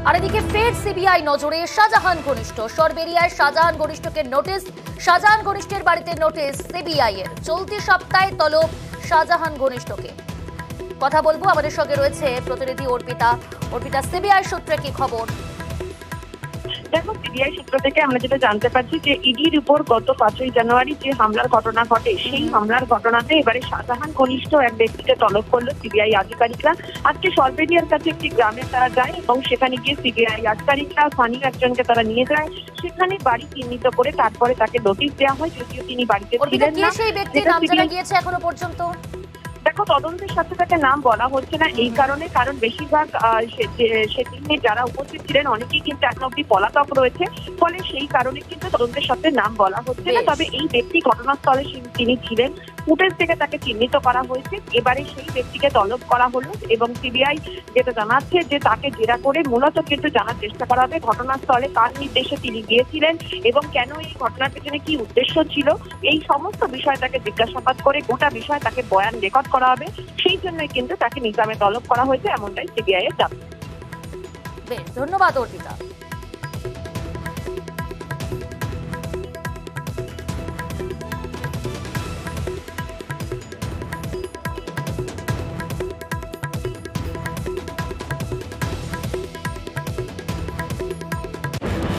আর এদিকে ফের সিবিআই নজরে শাহজাহান ঘনিষ্ঠ। সরবেরিয়ায় শাহজাহান ঘনিষ্ঠকে নোটিশ, শাহজাহান ঘনিষ্ঠের বাড়িতে নোটিশ সিবিআই এর। চলতি সপ্তাহে তলব শাহজাহান ঘনিষ্ঠকে। কথা বলবো, আমাদের সঙ্গে রয়েছে প্রতিনিধি অর্পিতা। অর্পিতা, সিবিআই সূত্রে কি খবর? দেখো, সিবিআই সূত্র থেকে আমরা যেটা জানতে পারছি যে ইডির উপর গত 5ই জানুয়ারি যে হামলার ঘটনা ঘটে, সেই হামলার ঘটনাতে এবারে শাহজাহান ঘনিষ্ঠ এক ব্যক্তিকে তলব করলো সিবিআই আধিকারিকরা। আজকে সরবেরিয়ার কাছে একটি গ্রামে তারা যায় এবং সেখানে গিয়ে সিবিআই আধিকারিকরা স্থানীয় একজনকে তারা নিয়ে যায়। সেখানে বাড়ি চিহ্নিত করে তারপরে তাকে নোটিশ দেওয়া হয়, যদিও তিনি বাড়িতে ছিলেন না। সেই ব্যক্তির নাম জানা গিয়েছে এখনো পর্যন্ত? দেখো, তদন্তের সাথে তাকে নাম বলা হচ্ছে না, এই কারণে কারণ বেশিরভাগ সেদিনে যারা উপস্থিত ছিলেন অনেকেই কিন্তু এখন অব্দি পলাতক রয়েছে, ফলে সেই কারণে কিন্তু তদন্তের সাথে নাম বলা হচ্ছে না। তবে এই ব্যক্তি ঘটনাস্থলে তিনি ছিলেন, ফুটেজ থেকে তাকে চিহ্নিত করা হয়েছে। এবারে সেই ব্যক্তিকে তলব করা হলো এবং সিবিআই যেটা জানাচ্ছে যে তাকে জেরা করে মূলত কিন্তু জানার চেষ্টা করা হবে ঘটনাস্থলে কার নির্দেশে তিনি গিয়েছিলেন এবং কেন এই ঘটনার পেছনে কি উদ্দেশ্য ছিল। এই সমস্ত বিষয় তাকে জিজ্ঞাসাবাদ করে গোটা বিষয় তাকে বয়ান রেকর্ড করা হবে। সেই জন্যই কিন্তু তাকে নিজামে তলব করা হয়েছে, এমনটাই সিবিআই এর দাবি। বেশ, ধন্যবাদ অর্পিতা।